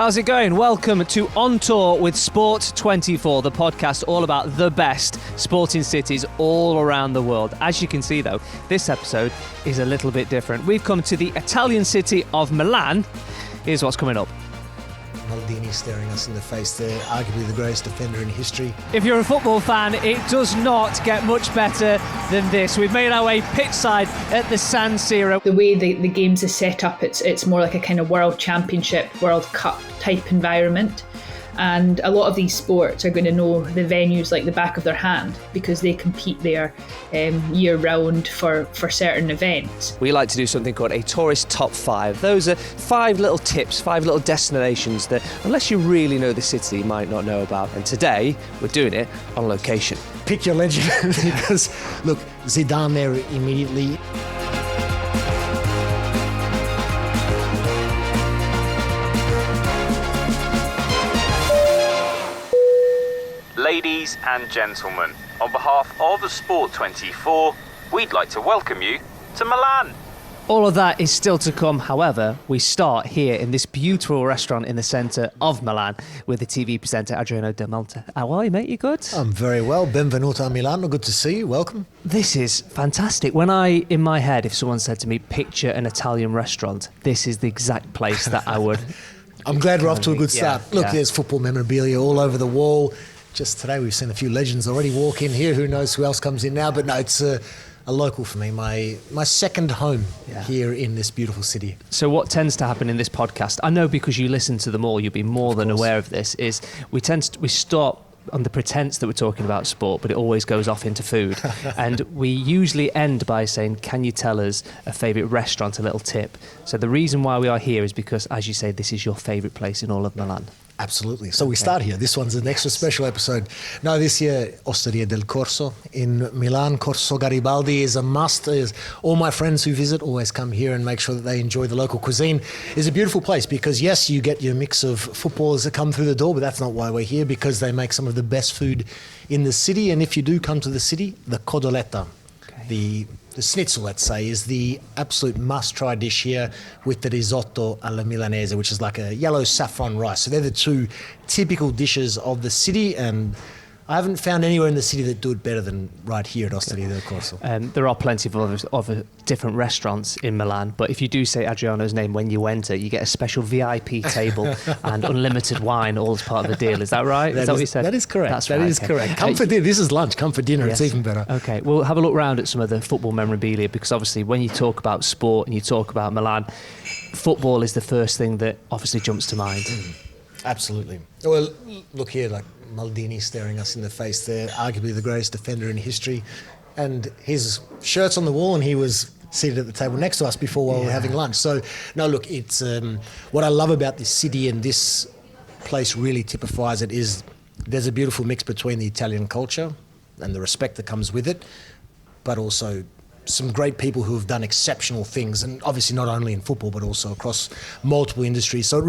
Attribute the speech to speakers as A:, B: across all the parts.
A: How's it going? Welcome to On Tour with Sport 24, the podcast all about the best sporting cities all around the world. As you can see, though, this episode is a little bit different. We've come to the Italian city of Milan. Here's what's coming up.
B: Maldini staring us in the face there, arguably the greatest defender in history.
A: If you're a football fan, it does not get much better than this. We've made our way pitchside at the San Siro.
C: The way the games are set up, it's more like a kind of world championship, World Cup type environment. And a lot of these sports are going to know the venues like the back of their hand because they compete there year round for certain events.
A: We like to do something called a tourist top 5. Those are 5 little tips, 5 little destinations that, unless you really know the city, you might not know about. And today, we're doing it on location.
B: Pick your legend because, look, Zidane there immediately.
D: Ladies and gentlemen, on behalf of Sport 24, we'd like to welcome you to Milan.
A: All of that is still to come. However, we start here in this beautiful restaurant in the centre of Milan with the TV presenter Adriano Del Monte. How are you, mate? You good?
B: I'm very well. Benvenuto a Milano. Good to see you. Welcome.
A: This is fantastic. In my head, if someone said to me, picture an Italian restaurant, this is the exact place that I would...
B: I'm glad we're off to a good start. Look,
A: yeah.
B: There's football memorabilia all over the wall. Just today we've seen a few legends already walk in here. Who knows who else comes in now? But no, it's a local for me, my second home here in this beautiful city.
A: So what tends to happen in this podcast, I know because you listen to them all, you'll be more than aware of this, is we start on the pretense that we're talking about sport, but it always goes off into food. And we usually end by saying, can you tell us a favourite restaurant, a little tip? So the reason why we are here is because, as you say, this is your favourite place in all of Milan.
B: Absolutely. So we start here. This one's an extra special episode. No, this year, Osteria del Corso in Milan. Corso Garibaldi is a must. All my friends who visit always come here and make sure that they enjoy the local cuisine. It's a beautiful place because, yes, you get your mix of footballers that come through the door, but that's not why we're here, because they make some of the best food in the city. And if you do come to the city, the codoletta, the schnitzel, let's say, is the absolute must-try dish here with the risotto alla milanese, which is like a yellow saffron rice. So they're the 2 typical dishes of the city, and I haven't found anywhere in the city that do it better than right here at Osteria del Corso.
A: There are plenty of other different restaurants in Milan, but if you do say Adriano's name when you enter, you get a special VIP table and unlimited wine, all as part of the deal. Is that right? Is that what you said?
B: That is correct.
A: That's
B: that
A: right,
B: is
A: okay.
B: correct. Come for dinner. This is lunch. Come for dinner.
A: Yes.
B: It's even better.
A: Okay, we'll have a look round at some of the football memorabilia, because obviously when you talk about sport and you talk about Milan, football is the first thing that obviously jumps to mind.
B: Absolutely. Well, look here, like Maldini staring us in the face there, arguably the greatest defender in history, and his shirt's on the wall, and he was seated at the table next to us before while we were having lunch. So, no, look, it's what I love about this city, and this place really typifies it, is there's a beautiful mix between the Italian culture and the respect that comes with it, but also some great people who have done exceptional things, and obviously not only in football but also across multiple industries. So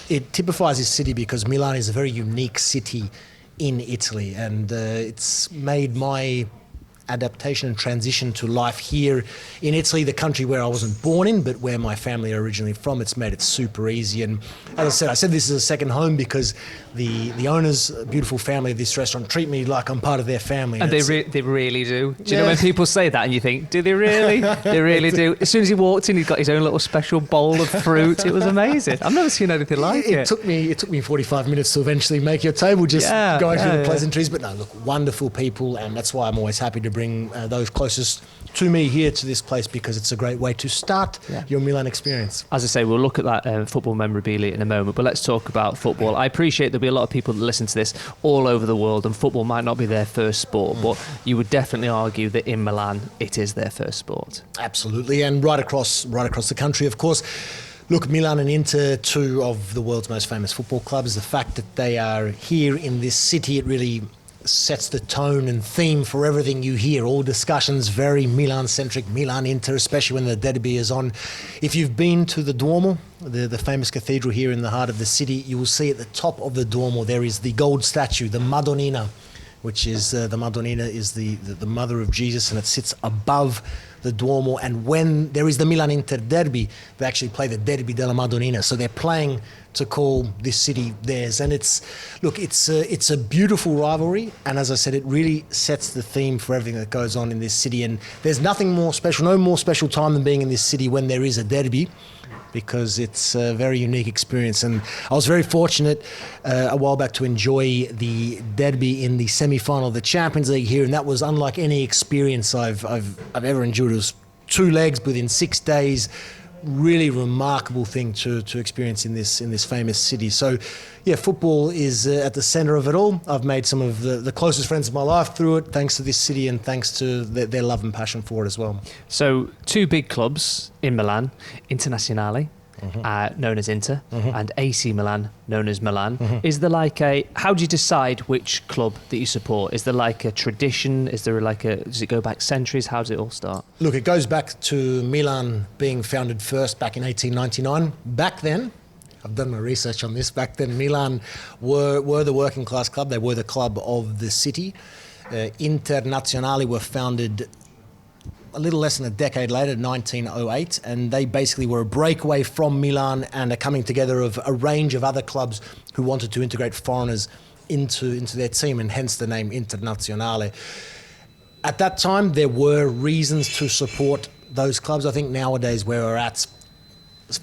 B: it typifies this city because Milan is a very unique city in Italy, and it's made my adaptation and transition to life here in Italy, the country where I wasn't born in, but where my family are originally from. It's made it super easy. And as I said this is a second home because the owners, a beautiful family of this restaurant, treat me like I'm part of their family.
A: And they really do. Do you know when people say that and you think, do they really? They really do. As soon as he walked in, he's got his own little special bowl of fruit. It was amazing. I've never seen anything like it.
B: It took me 45 minutes to eventually make your table, just going through the pleasantries. But no, look, wonderful people, and that's why I'm always happy to bring those closest to me here to this place, because it's a great way to start your Milan experience.
A: As I say, we'll look at that football memorabilia in a moment, but let's talk about football. I appreciate there'll be a lot of people that listen to this all over the world, and football might not be their first sport, but you would definitely argue that in Milan it is their first sport.
B: Absolutely, and right across the country, of course. Look, Milan and Inter, 2 of the world's most famous football clubs. The fact that they are here in this city, it really sets the tone and theme for everything you hear. All discussions very Milan-centric, Milan-Inter, especially when the derby is on. If you've been to the Duomo, the famous cathedral here in the heart of the city, you will see at the top of the Duomo there is the gold statue, the Madonnina, which is the Madonnina is the mother of Jesus, and it sits above the Duomo. And when there is the Milan-Inter derby, they actually play the Derby della Madonnina. So they're playing to call this city theirs. And it's a beautiful rivalry. And as I said, it really sets the theme for everything that goes on in this city. And there's nothing more special, no more special time than being in this city when there is a derby, because it's a very unique experience. And I was very fortunate a while back to enjoy the derby in the semi-final of the Champions League here, and that was unlike any experience I've ever endured. It was 2 legs within 6 days. Really remarkable thing to experience in this famous city. So yeah, football is at the center of it all. I've made some of the closest friends of my life through it, thanks to this city and thanks to their love and passion for it as well.
A: So 2 big clubs in Milan, Internazionale, known as Inter, and AC Milan, known as Milan. Is there how do you decide which club that you support? Is there like a tradition? Does it go back centuries? How does it all start?
B: Look, it goes back to Milan being founded first back in 1899. Back then, I've done my research on this, back then Milan were the working class club. They were the club of the city. Internazionale were founded a little less than a decade later, 1908, and they basically were a breakaway from Milan and a coming together of a range of other clubs who wanted to integrate foreigners into their team, and hence the name Internazionale. At that time, there were reasons to support those clubs. I think nowadays where we're at,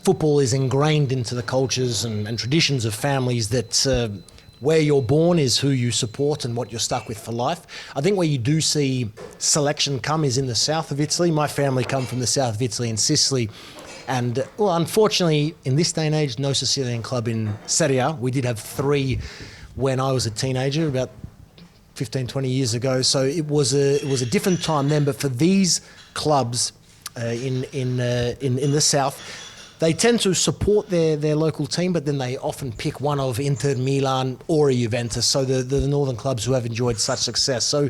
B: football is ingrained into the cultures and traditions of families that where you're born is who you support and what you're stuck with for life. I think where you do see selection come is in the south of Italy. My family come from the south of Italy in Sicily. And, well, unfortunately, in this day and age, no Sicilian club in Serie A. We did have 3 when I was a teenager, about 15, 20 years ago. So it was a different time then. But for these clubs in the south, they tend to support their local team, but then they often pick one of Inter, Milan, or a Juventus. So the northern clubs who have enjoyed such success. So,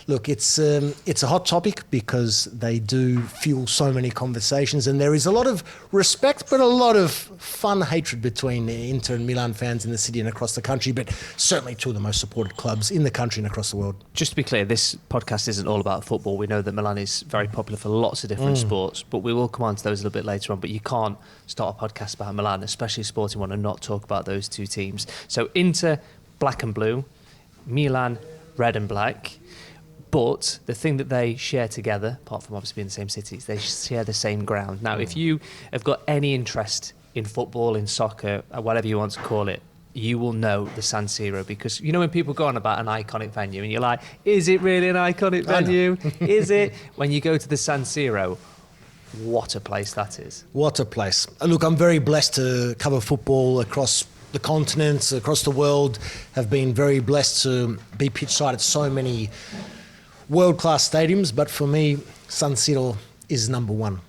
B: look, it's a hot topic because they do fuel so many conversations, and there is a lot of respect, but a lot of fun hatred between Inter and Milan fans in the city and across the country. But certainly 2 of the most supported clubs in the country and across the world.
A: Just to be clear, this podcast isn't all about football. We know that Milan is very popular for lots of different sports, but we will come on to those a little bit later on. But you can't start a podcast about Milan, especially a sporting one, and not talk about those 2 teams. So Inter, black and blue, Milan, red and black. But the thing that they share together, apart from obviously being the same cities, they share the same ground. Now, if you have got any interest in football, in soccer, whatever you want to call it, you will know the San Siro, because you know when people go on about an iconic venue and you're like, is it really an iconic venue? Is it? When you go to the San Siro, what a place that is.
B: What a place. Look, I'm very blessed to cover football across the continents, across the world. Have been very blessed to be pitchside at so many world-class stadiums, but for me, San Siro is number 1.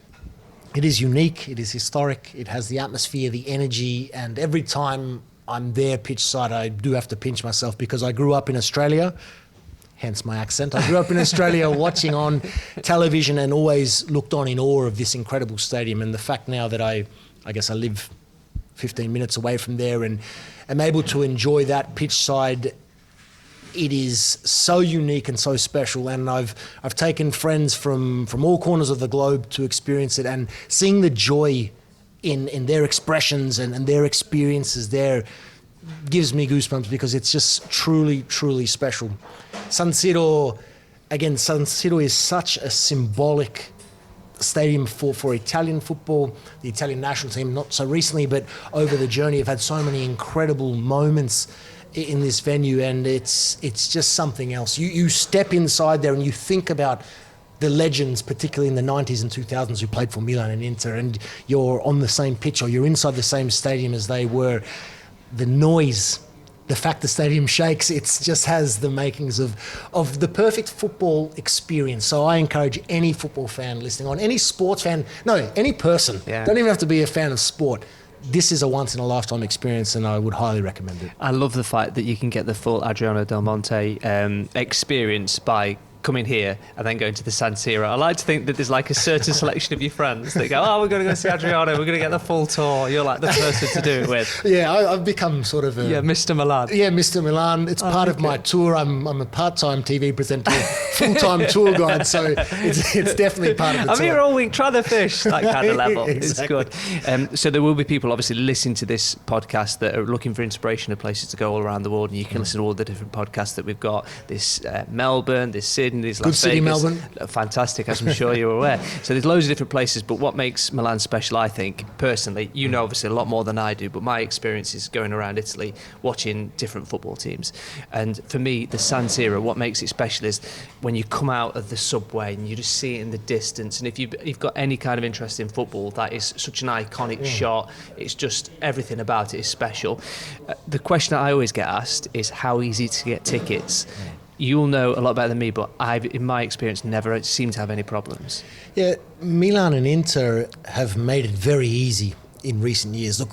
B: It is unique, it is historic, it has the atmosphere, the energy, and every time I'm there pitchside, I do have to pinch myself because I grew up in Australia, hence my accent. I grew up in Australia watching on television and always looked on in awe of this incredible stadium. And the fact now that I guess I live 15 minutes away from there and am able to enjoy that pitchside, it is so unique and so special. And I've taken friends from all corners of the globe to experience it, and seeing the joy in their expressions and their experiences there gives me goosebumps, because it's just truly, truly special. San Siro is such a symbolic stadium for Italian football. The Italian national team, not so recently, but over the journey, have had so many incredible moments in this venue, and it's just something else. You step inside there and you think about the legends, particularly in the 90s and 2000s, who played for Milan and Inter, and you're on the same pitch or you're inside the same stadium as they were. The noise, the fact the stadium shakes, it just has the makings of the perfect football experience. So I encourage any football fan listening on, any sports fan, no, any person, don't even have to be a fan of sport. This is a once-in-a-lifetime experience, and I would highly recommend it.
A: I love the fact that you can get the full Adriano Del Monte experience by coming here and then going to the San Siro. I like to think that there's like a certain selection of your friends that go, oh, we're going to go see Adriano, we're going to get the full tour. You're like the person to do it with.
B: Yeah, I've become sort of
A: Yeah, Mr. Milan.
B: Yeah, Mr. Milan. It's part of my tour. I'm a part-time TV presenter, full-time tour guide, so it's definitely part of the tour.
A: I'm here all week, try the fish, that kind of level.
B: Exactly.
A: It's good. So there will be people obviously listening to this podcast that are looking for inspiration of places to go all around the world, and you can listen to all the different podcasts that we've got. This Melbourne, this Sydney, this
B: Good
A: Las
B: city,
A: Vegas.
B: Melbourne.
A: Fantastic, as I'm sure you're aware. So there's loads of different places, but what makes Milan special, I think, personally, you know obviously a lot more than I do, but my experience is going around Italy, watching different football teams. And for me, the San Siro, what makes it special is when you come out of the subway and you just see it in the distance, and if you've got any kind of interest in football, that is such an iconic shot. It's just everything about it is special. The question that I always get asked is how easy to get tickets. You'll know a lot better than me, but I've, in my experience, never seemed to have any problems.
B: Yeah, Milan and Inter have made it very easy in recent years. Look,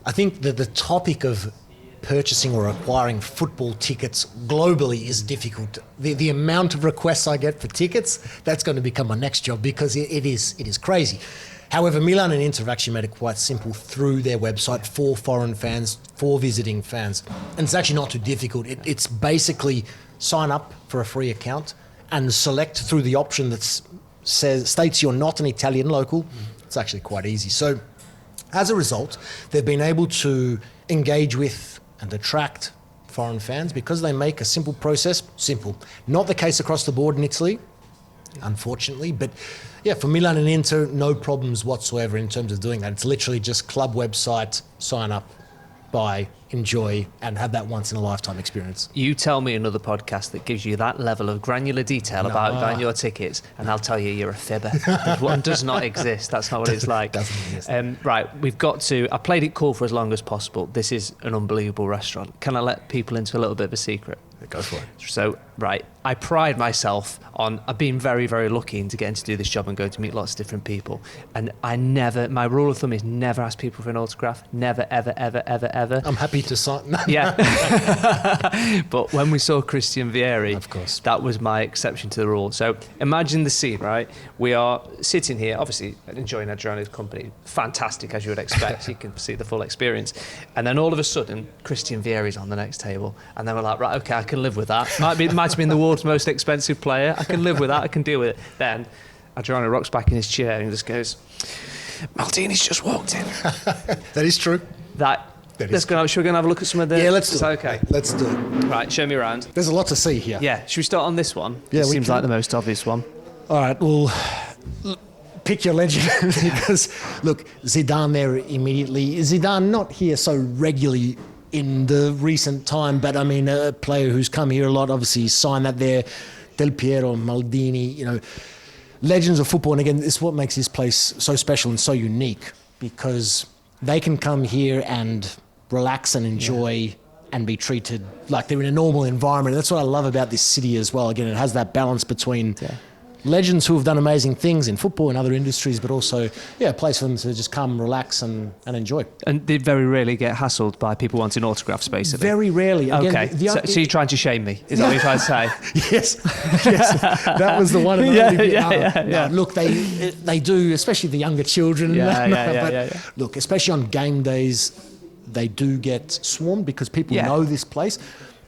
B: I think that the topic of purchasing or acquiring football tickets globally is difficult. The amount of requests I get for tickets, that's going to become my next job, because it is crazy. However, Milan and Inter have actually made it quite simple through their website for foreign fans, for visiting fans. And it's actually not too difficult. It's basically sign up for a free account and select through the option that states you're not an Italian local. It's actually quite easy. So as a result, they've been able to engage with and attract foreign fans because they make a simple process simple. Not the case across the board in Italy, unfortunately, but yeah, for Milan and Inter, no problems whatsoever in terms of doing that. It's literally just club website, sign up, buy, enjoy, and have that once in a lifetime experience.
A: You tell me another podcast that gives you that level of granular detail about buying your tickets, and I'll tell you you're a fibber. One does not exist. That's not what it's like.
B: Doesn't exist.
A: Right, we've got to. I played it cool for as long as possible. This is an unbelievable restaurant. Can I let people into a little bit of a secret?
B: Go for it.
A: So, right, I pride myself on being very, very lucky into getting to do this job and going to meet lots of different people. And my rule of thumb is never ask people for an autograph. Never, ever, ever, ever, ever.
B: I'm happy to sign.
A: Yeah. But when we saw Christian Vieri,
B: of course,
A: that was my exception to the rule. So imagine the scene, right? We are sitting here, obviously enjoying Adriano's company. Fantastic, as you would expect. You can see the full experience. And then all of a sudden, Christian Vieri's on the next table. And then we're like, right, okay, I can live with that. Might have been the world's most expensive player. I can live with that. I can deal with it. Then Adriano rocks back in his chair and just goes, Maldini's just walked in.
B: That is true.
A: Should we go and have a look at some of the...
B: Yeah, let's do it.
A: Okay.
B: Let's do it.
A: Right, show me around.
B: There's a lot to see here.
A: Yeah, should we start on this one?
B: Yeah,
A: it seems like the most obvious one.
B: All right, well, pick your legend because, look, Zidane there immediately. Zidane not here so regularly in the recent time, but I mean, a player who's come here a lot, obviously signed that there, Del Piero, Maldini, legends of football. And again, it's what makes this place so special and so unique, because they can come here and relax and enjoy and be treated like they're in a normal environment. That's what I love about this city as well. Again, it has that balance between legends who have done amazing things in football and other industries, but also, a place for them to just come, relax and enjoy.
A: And they very rarely get hassled by people wanting autographs, basically?
B: Very rarely. Again,
A: okay, so you're trying to shame me, is that what you're trying to say?
B: Yes, that was the one.
A: Yeah.
B: Look, they do, especially the younger children. But look, especially on game days, they do get swarmed because people know this place.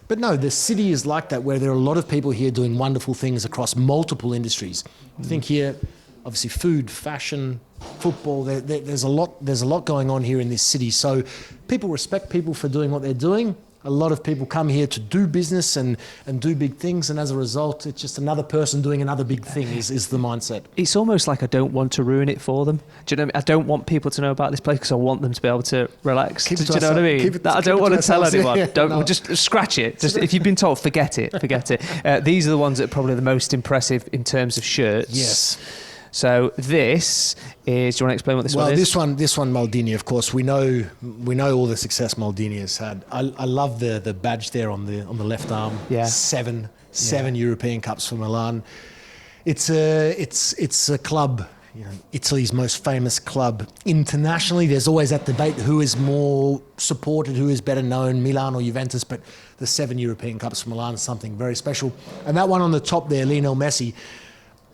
B: But no, the city is like that, where there are a lot of people here doing wonderful things across multiple industries. I think here, obviously, food, fashion, football. There's a lot going on here in this city. So people respect people for doing what they're doing. A lot of people come here to do business and do big things, and as a result, it's just another person doing another big thing is the mindset.
A: It's almost like I don't want to ruin it for them. Do you know what I mean? I don't want people to know about this place because I want them to be able to relax. Do you know what I mean? I don't want to tell anyone. Just scratch it. Just if you've been told, forget it. These are the ones that are probably the most impressive in terms of shirts.
B: Yes.
A: So this is. Do you want to explain what this one is?
B: Well, this one, Maldini. Of course, we know all the success Maldini has had. I love the badge there on the left arm.
A: Yeah.
B: Seven European Cups for Milan. It's a club Italy's most famous club internationally. There's always that debate, who is more supported, who is better known, Milan or Juventus, but the 7 European Cups for Milan is something very special. And that one on the top there, Lionel Messi,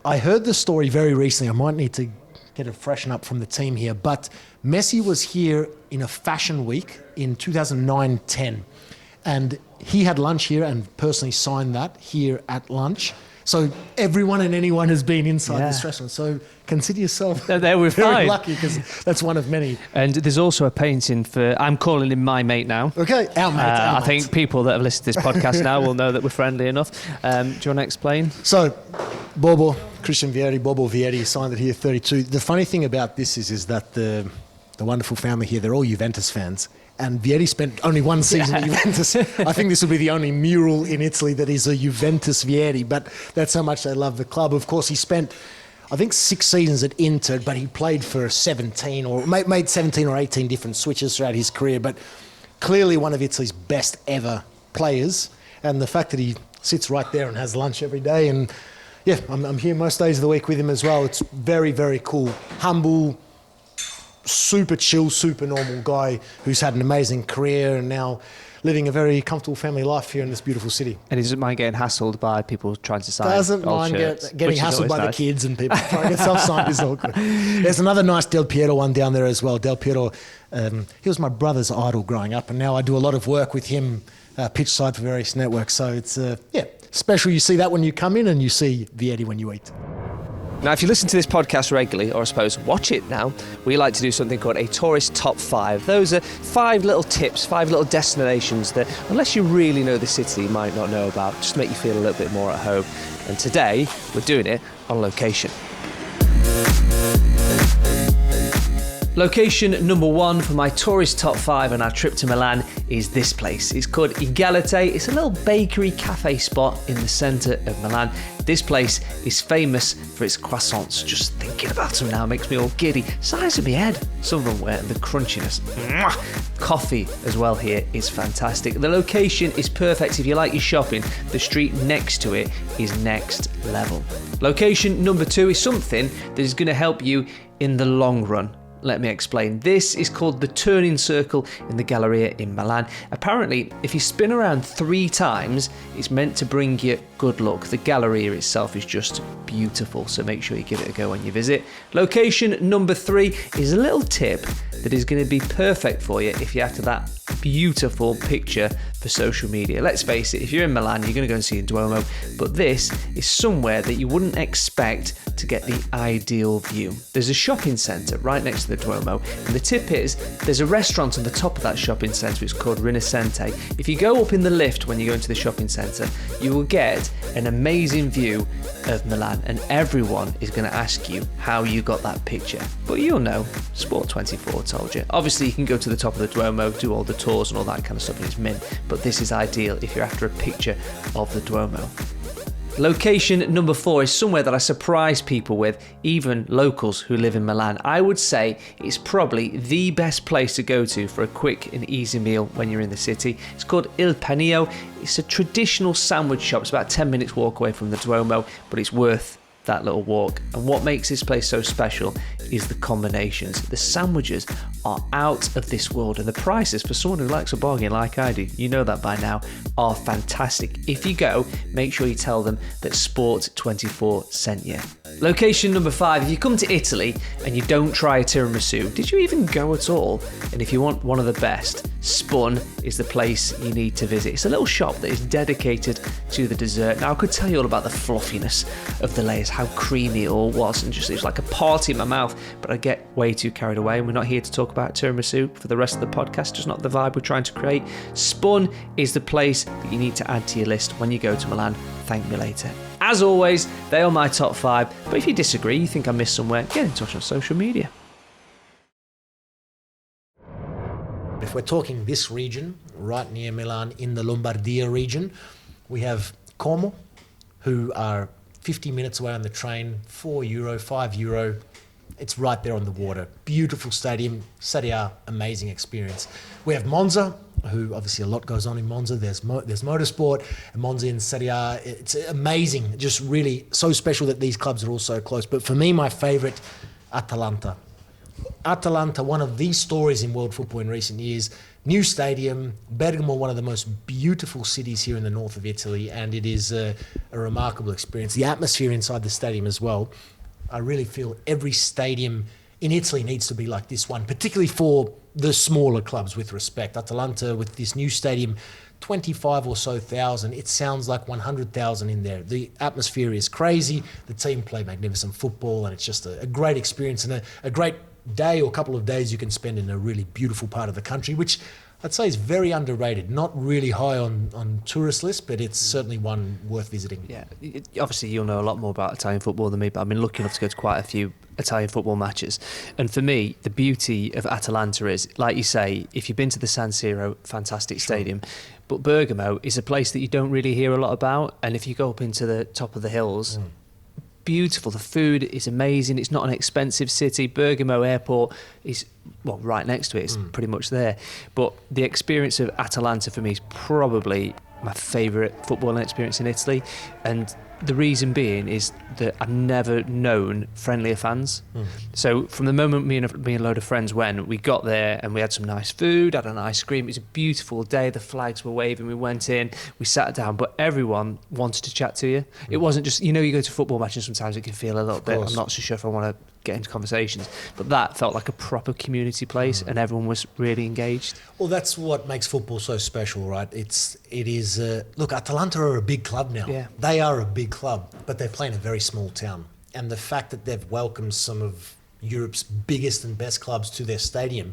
B: I heard the story very recently. I might need to get a freshen up from the team here, but Messi was here in a fashion week in 2009-10, and he had lunch here and personally signed that here at lunch. So everyone and anyone has been inside this restaurant. So consider yourself
A: we're
B: very lucky, because that's one of many.
A: And there's also a painting for, I'm calling him my mate now.
B: Okay, our mate.
A: I think people that have listened to this podcast now will know that we're friendly enough. Do you want to explain?
B: So Bobo, Christian Vieri, Bobo Vieri signed it here, 32. The funny thing about this is that the wonderful family here, they're all Juventus fans. And Vieri spent only one season at Juventus. I think this will be the only mural in Italy that is a Juventus Vieri, but that's how much they love the club. Of course, he spent, I think, 6 seasons at Inter, but he played for 17 or made 17 or 18 different switches throughout his career, but clearly one of Italy's best ever players. And the fact that he sits right there and has lunch every day, and yeah, I'm here most days of the week with him as well. It's very, very cool. Humble, super chill, super normal guy who's had an amazing career and now living a very comfortable family life here in this beautiful city.
A: And he doesn't mind getting hassled by people trying to sign
B: Doesn't
A: old
B: mind
A: shirts,
B: getting hassled by
A: nice.
B: the kids and people trying to get stuff signed. Is all good. There's another nice Del Piero one down there as well. Del Piero, he was my brother's idol growing up, and now I do a lot of work with him pitch side for various networks. So it's, special. You see that when you come in, and you see Vieri when you eat.
A: Now, if you listen to this podcast regularly, or I suppose watch it now, we like to do something called a tourist top 5. Those are 5 little tips, 5 little destinations that, unless you really know the city, you might not know about, just to make you feel a little bit more at home. And today, we're doing it on location. Location number 1 for my tourist top 5 on our trip to Milan is this place. It's called Egalite. It's a little bakery cafe spot in the centre of Milan. This place is famous for its croissants. Just thinking about them now makes me all giddy. Size of my head. Some of them were, and the crunchiness. Mwah! Coffee as well here is fantastic. The location is perfect if you like your shopping. The street next to it is next level. Location number 2 is something that is going to help you in the long run. Let me explain. This is called the turning circle in the Galleria in Milan. Apparently, if you spin around 3 times, it's meant to bring you good luck. The Galleria itself is just beautiful, so make sure you give it a go when you visit. Location number 3 is a little tip that is going to be perfect for you if you're after that beautiful picture for social media. Let's face it, if you're in Milan, you're going to go and see the Duomo, but this is somewhere that you wouldn't expect to get the ideal view. There's a shopping centre right next to the Duomo, and the tip is there's a restaurant on the top of that shopping centre. It's called Rinascente. If you go up in the lift when you go into the shopping centre, you will get an amazing view of Milan, and everyone is going to ask you how you got that picture. But you'll know, Sport 24 told you. Obviously, you can go to the top of the Duomo, do all the tours and all that kind of stuff, and it's mint, but this is ideal if you're after a picture of the Duomo. Location number 4 is somewhere that I surprise people with, even locals who live in Milan. I would say it's probably the best place to go to for a quick and easy meal when you're in the city. It's called Il Panio. It's a traditional sandwich shop. It's about 10 minutes walk away from the Duomo, but it's worth that little walk. And what makes this place so special is the combinations. The sandwiches are out of this world, and the prices for someone who likes a bargain like I do, you know that by now, are fantastic. If you go, make sure you tell them that Sport 24 sent you. Location number 5, if you come to Italy and you don't try a tiramisu, did you even go at all? And if you want one of the best, Spun is the place you need to visit. It's a little shop that is dedicated to the dessert. Now, I could tell you all about the fluffiness of the layers, how creamy it all was, and just it was like a party in my mouth, but I get way too carried away, and we're not here to talk about tiramisu for the rest of the podcast, just not the vibe we're trying to create. Spun is the place that you need to add to your list when you go to Milan. Thank me later. As always, they are my top 5, but if you disagree, you think I missed somewhere, get in touch on social media.
B: If we're talking this region, right near Milan, in the Lombardia region, we have Como, who are 50 minutes away on the train, €4, €5. It's right there on the water. Beautiful stadium, Serie A, amazing experience. We have Monza, who obviously a lot goes on in Monza. There's motorsport, and Monza in Serie A. It's amazing, just really so special that these clubs are all so close. But for me, my favourite, Atalanta. Atalanta, one of the stories in world football in recent years. New stadium, Bergamo, one of the most beautiful cities here in the north of Italy, and it is a remarkable experience. The atmosphere inside the stadium as well. I really feel every stadium in Italy needs to be like this one, particularly for the smaller clubs, with respect. Atalanta, with this new stadium, 25 or so thousand, it sounds like 100,000 in there. The atmosphere is crazy, the team play magnificent football, and it's just a great experience and a great day or couple of days you can spend in a really beautiful part of the country, which I'd say is very underrated. Not really high on tourist lists, but it's certainly one worth visiting.
A: Yeah, obviously you'll know a lot more about Italian football than me, but I've been lucky enough to go to quite a few Italian football matches. And for me, the beauty of Atalanta is, like you say, if you've been to the San Siro, fantastic stadium, but Bergamo is a place that you don't really hear a lot about. And if you go up into the top of the hills, beautiful. The food is amazing. It's not an expensive city. Bergamo Airport is, well, right next to it. It's pretty much there. But the experience of Atalanta for me is probably my favourite footballing experience in Italy. And the reason being is that I've never known friendlier fans. So from the moment me and a load of friends went, we got there and we had some nice food, had an ice cream. It was a beautiful day. The flags were waving. We went in, we sat down, but everyone wanted to chat to you. It wasn't just, you go to football matches, sometimes it can feel a little bit, I'm not so sure if I want to get into conversations, but that felt like a proper community place and everyone was really engaged.
B: Well, that's what makes football so special, right? It is look, Atalanta are a big club now.
A: Yeah.
B: They are a big club, but they play in a very small town. And the fact that they've welcomed some of Europe's biggest and best clubs to their stadium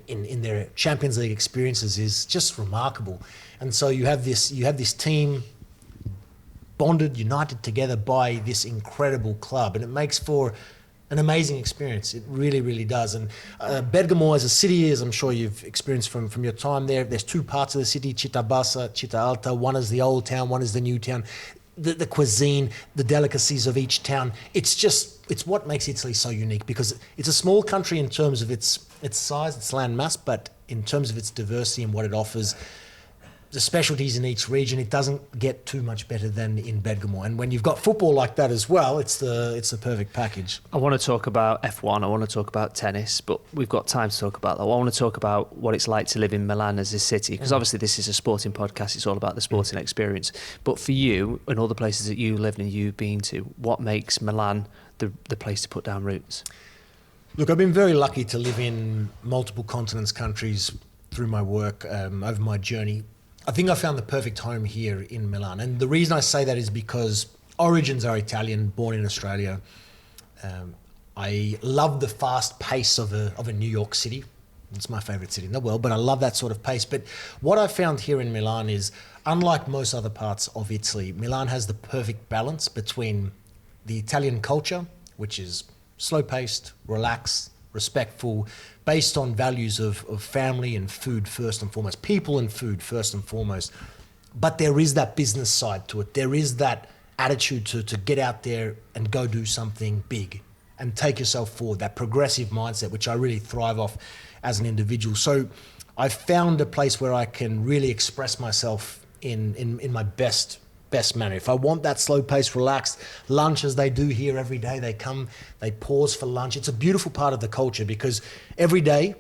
B: in their Champions League experiences is just remarkable. And so you have this team bonded, united together by this incredible club, and it makes for an amazing experience. It really, really does. And Bergamo as a city, as I'm sure you've experienced from your time there, there's two parts of the city, Città Bassa, Città Alta. One is the old town, one is the new town. The cuisine, the delicacies of each town, it's what makes Italy so unique, because it's a small country in terms of its size, its land mass, but in terms of its diversity and what it offers, the specialties in each region, it doesn't get too much better than in Bergamo. And when you've got football like that as well, it's the perfect package.
A: I want to talk about F1, I want to talk about tennis, but we've got time to talk about that. I want to talk about what it's like to live in Milan as a city, because obviously this is a sporting podcast, it's all about the sporting experience. But for you, and all the places that you lived and you've been to, what makes Milan the place to put down roots?
B: Look, I've been very lucky to live in multiple continents, countries through my work, over my journey. I think I found the perfect home here in Milan. And the reason I say that is because origins are Italian, born in Australia. I love the fast pace of a New York City. It's my favourite city in the world, but I love that sort of pace. But what I found here in Milan is, unlike most other parts of Italy, Milan has the perfect balance between the Italian culture, which is slow-paced, relaxed, respectful, based on values of family and food first and foremost, people and food first and foremost. But there is that business side to it. There is that attitude to get out there and go do something big and take yourself forward, that progressive mindset, which I really thrive off as an individual. So I've found a place where I can really express myself in my best manner. If I want that slow pace, relaxed lunch, as they do here every day, they come, they pause for lunch. It's a beautiful part of the culture, because every day,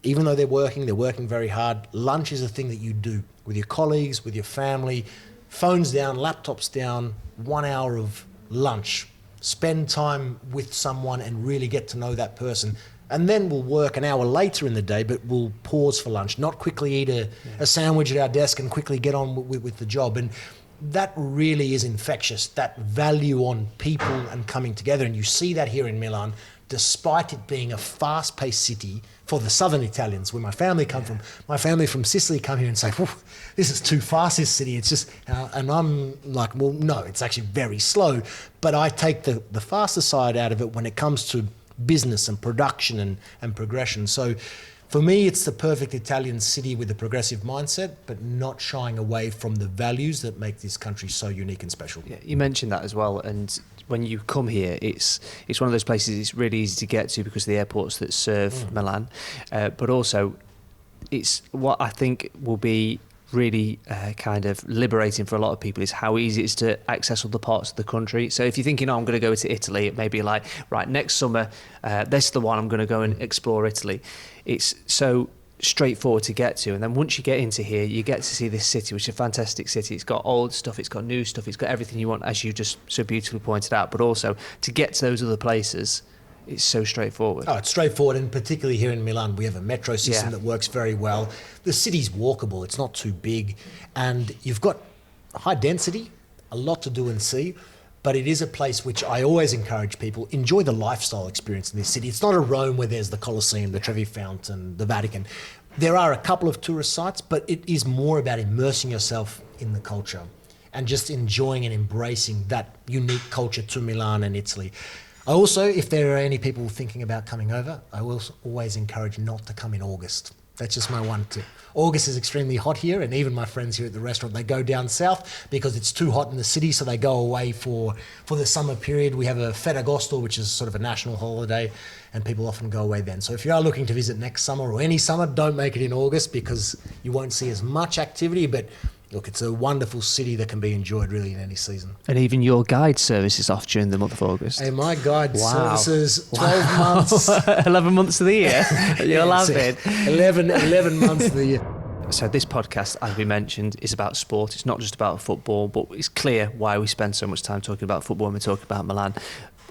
B: even though they're working very hard, lunch is a thing that you do with your colleagues, with your family, phones down, laptops down, 1 hour of lunch. Spend time with someone and really get to know that person. And then we'll work an hour later in the day, but we'll pause for lunch, not quickly eat a sandwich at our desk and quickly get on with the job. And that really is infectious, that value on people and coming together. And you see that here in Milan, despite it being a fast-paced city for the southern Italians, where my family come from. My family from Sicily come here and say, this is too fast, this city. It's just, and I'm like, well, no, it's actually very slow. But I take the faster side out of it when it comes to business and production and progression. So for me, it's the perfect Italian city with a progressive mindset, but not shying away from the values that make this country so unique and special.
A: Yeah, you mentioned that as well. And when you come here, it's one of those places it's really easy to get to because of the airports that serve Milan. But also, it's what I think will be really kind of liberating for a lot of people is how easy it is to access other parts of the country. So if you're thinking, I'm going to go to Italy, it may be like, right, next summer, this is the one I'm going to go and explore Italy. It's so straightforward to get to, and then once you get into here, you get to see this city, which is a fantastic city. It's got old stuff, it's got new stuff, it's got everything you want, as you just so beautifully pointed out. But also to get to those other places, it's so straightforward.
B: Oh, it's straightforward, and particularly here in Milan, we have a metro system that works very well. The city's walkable, it's not too big, and you've got high density, a lot to do and see, but it is a place which I always encourage people, enjoy the lifestyle experience in this city. It's not a Rome where there's the Colosseum, the Trevi Fountain, the Vatican. There are a couple of tourist sites, but it is more about immersing yourself in the culture and just enjoying and embracing that unique culture to Milan and Italy. I also, if there are any people thinking about coming over, I will always encourage not to come in August. That's just my one tip. August is extremely hot here, and even my friends here at the restaurant, they go down south because it's too hot in the city, so they go away for the summer period. We have a Ferragosto, which is sort of a national holiday, and people often go away then. So if you are looking to visit next summer or any summer, don't make it in August because you won't see as much activity, but look, it's a wonderful city that can be enjoyed really in any season.
A: And even your guide service is off during the month of August.
B: Hey, my guide services 12 months.
A: 11 months of the year. You're laughing.
B: 11 months of the year.
A: So this podcast, as we mentioned, is about sport. It's not just about football, but it's clear why we spend so much time talking about football when we talk about Milan.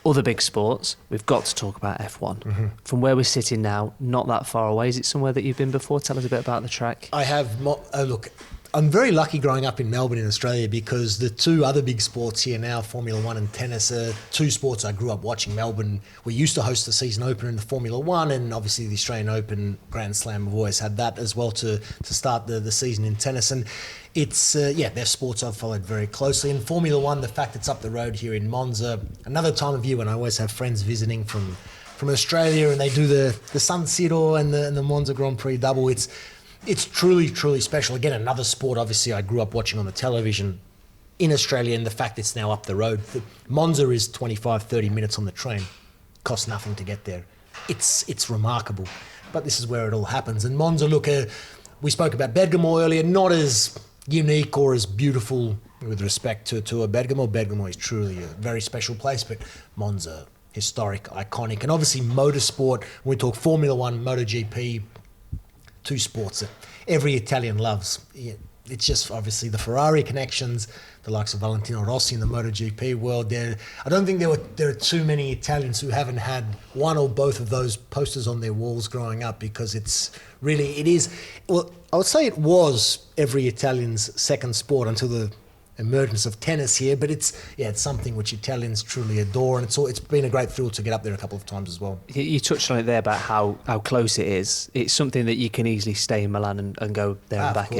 A: Other big sports, we've got to talk about F1. Mm-hmm. From where we're sitting now, not that far away. Is it somewhere that you've been before? Tell us a bit about the track.
B: I have. Look, I'm very lucky growing up in Melbourne in Australia because the two other big sports here now, Formula One and tennis, are two sports I grew up watching. Melbourne, we used to host the season opener in the Formula One, and obviously the Australian Open Grand Slam. We've always had that as well to start the season in tennis. And it's, they're sports I've followed very closely. And Formula One, the fact it's up the road here in Monza, another time of year when I always have friends visiting from Australia and they do the San Siro and the Monza Grand Prix double. It's truly, truly special. Again, another sport, obviously, I grew up watching on the television in Australia, and the fact it's now up the road. Monza is 25, 30 minutes on the train. Costs nothing to get there. It's remarkable. But this is where it all happens. And Monza, look, we spoke about Bergamo earlier, not as unique or as beautiful with respect to a Bergamo. Bergamo is truly a very special place, but Monza, historic, iconic. And obviously motorsport, when we talk Formula One, MotoGP, two sports that every Italian loves. It's just obviously the Ferrari connections, the likes of Valentino Rossi in the MotoGP world. I don't think there are too many Italians who haven't had one or both of those posters on their walls growing up, because I would say it was every Italian's second sport until the emergence of tennis here, but it's something which Italians truly adore, and it's been a great thrill to get up there a couple of times as well. You
A: touched on it there about how close it is. It's something that you can easily stay in Milan and go there and back.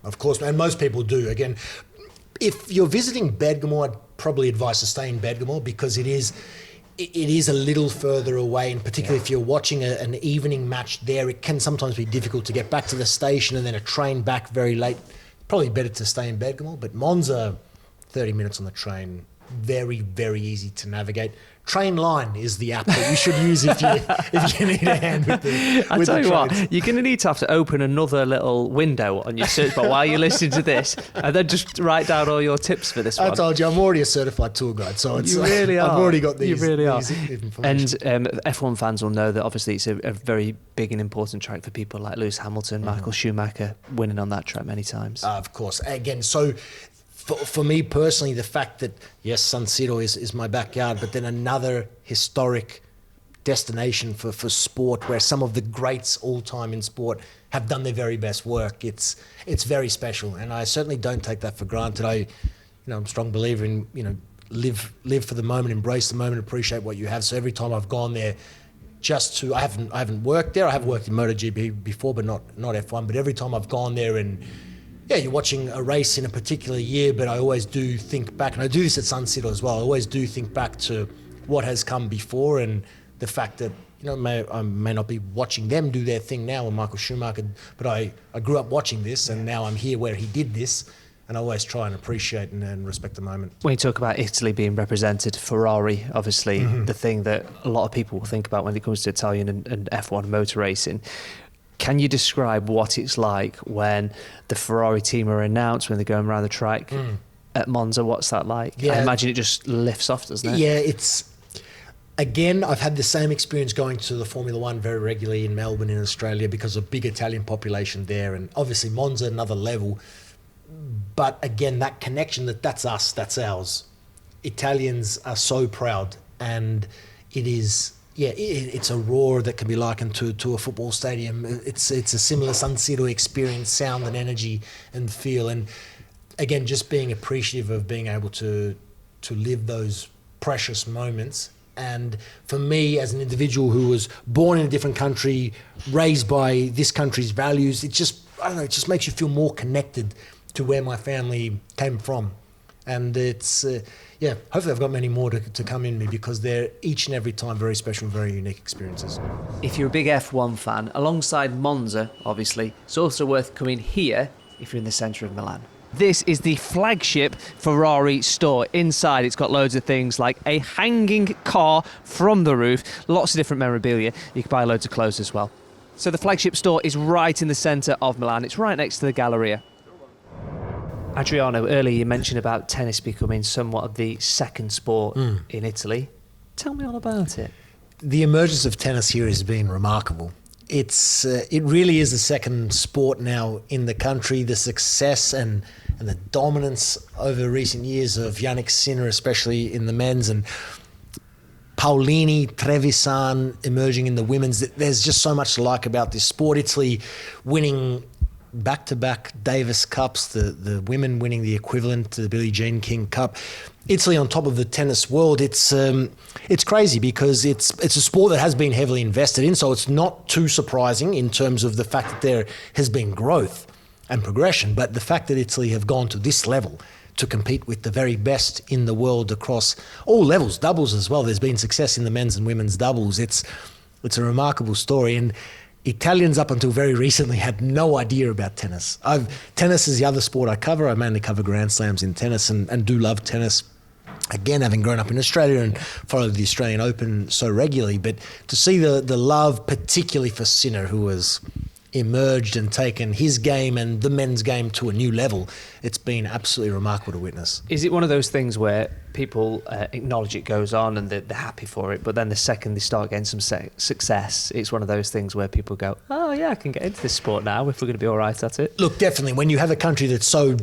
B: Of course, and most people do. Again, if you're visiting Bergamo, I'd probably advise to stay in Bergamo because it is a little further away, and particularly if you're watching an evening match there, it can sometimes be difficult to get back to the station and then a train back very late. Probably better to stay in Bergamo, but Monza, 30 minutes on the train, very, very easy to navigate. Trainline is the app that you should use if you need a hand with the
A: I tell you what, you're going to have to open another little window on your search bar while you're listening to this, and then just write down all your tips for this one.
B: I told you, I'm already a certified tour guide, so
A: you really are.
B: I've already got these.
A: You really are.
B: Information.
A: And F1 fans will know that obviously it's a very big and important track for people like Lewis Hamilton, Michael Schumacher, winning on that track many times.
B: Of course. Again, so for me personally, the fact that, yes, San Siro is my backyard, but then another historic destination for sport where some of the greats all time in sport have done their very best work. It's very special, and I certainly don't take that for granted. I'm a strong believer in, live for the moment, embrace the moment, appreciate what you have. So every time I've gone there, I haven't worked there. I have worked in MotoGP before, but not F1. But every time I've gone there and you're watching a race in a particular year, but I always do think back, and I do this at San Siro as well, I always do think back to what has come before, and the fact that, I may not be watching them do their thing now with Michael Schumacher, but I grew up watching this, and now I'm here where he did this, and I always try and appreciate and respect the moment.
A: When you talk about Italy being represented, Ferrari, obviously the thing that a lot of people will think about when it comes to Italian and F1 motor racing. Can you describe what it's like when the Ferrari team are announced, when they're going around the track at Monza? What's that like?
B: Yeah.
A: I imagine it just lifts off, doesn't it?
B: Yeah, again, I've had the same experience going to the Formula One very regularly in Melbourne in Australia because of big Italian population there, and obviously Monza another level. But again, that connection, that's us, that's ours. Italians are so proud, and it is, it's a roar that can be likened to a football stadium. It's a similar San Siro experience, sound and energy and feel. And again, just being appreciative of being able to live those precious moments. And for me, as an individual who was born in a different country, raised by this country's values, it just makes you feel more connected to where my family came from. And it's, hopefully I've got many more to come in me, because they're each and every time very special, very unique experiences.
A: If you're a big F1 fan, alongside Monza, obviously, it's also worth coming here if you're in the centre of Milan. This is the flagship Ferrari store. Inside, it's got loads of things like a hanging car from the roof, lots of different memorabilia. You can buy loads of clothes as well. So the flagship store is right in the centre of Milan. It's right next to the Galleria. Adriano, earlier you mentioned about tennis becoming somewhat of the second sport in Italy. Tell me all about it.
B: The emergence of tennis here has been remarkable. It really is the second sport now in the country. The success and the dominance over recent years of Yannick Sinner, especially in the men's, and Paolini, Trevisan emerging in the women's. There's just so much to like about this sport. Italy winning back-to-back Davis Cups, the women winning the equivalent to the Billie Jean King Cup. Italy on top of the tennis world. It's crazy because it's a sport that has been heavily invested in, so it's not too surprising in terms of the fact that there has been growth and progression. But the fact that Italy have gone to this level to compete with the very best in the world across all levels, doubles as well. There's been success in the men's and women's doubles. It's a remarkable story. And Italians up until very recently had no idea about tennis. Tennis is the other sport I cover. I mainly cover Grand Slams in tennis and do love tennis. Again, having grown up in Australia and followed the Australian Open so regularly, but to see the love, particularly for Sinner, who has emerged and taken his game and the men's game to a new level, it's been absolutely remarkable to witness.
A: Is it one of those things where people acknowledge it goes on and they're happy for it, but then the second they start getting some success, it's one of those things where people go, oh yeah, I can get into this sport now if we're going to be all right at it?
B: Look, definitely. When you have a country that's so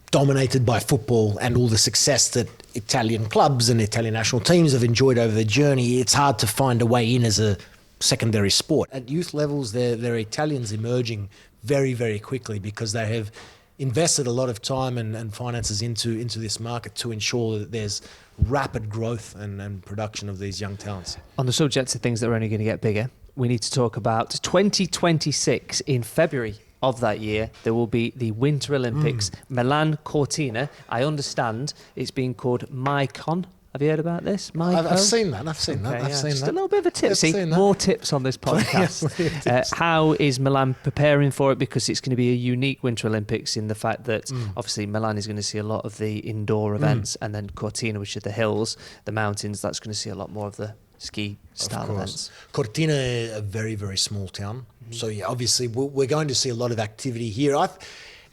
B: dominated by football and all the success that Italian clubs and Italian national teams have enjoyed over the journey, it's hard to find a way in as a secondary sport. At youth levels, there are Italians emerging very, very quickly because they have invested a lot of time and finances into this market to ensure that there's rapid growth and production of these young talents. On
A: the subject of things that are only going to get bigger, we need to talk about 2026 in February of that year. There will be the Winter Olympics, Milan Cortina. I understand it's being called MyCon. Have you heard about this?
B: I've seen that. I've seen that.
A: Just a little bit of a tip. See, more tips on this podcast. How is Milan preparing for it? Because it's going to be a unique Winter Olympics in the fact that obviously Milan is going to see a lot of the indoor events, and then Cortina, which are the hills, the mountains, that's going to see a lot more of the ski style events. Cortina is a very, very small town. So yeah, obviously we're going to see a lot of activity here.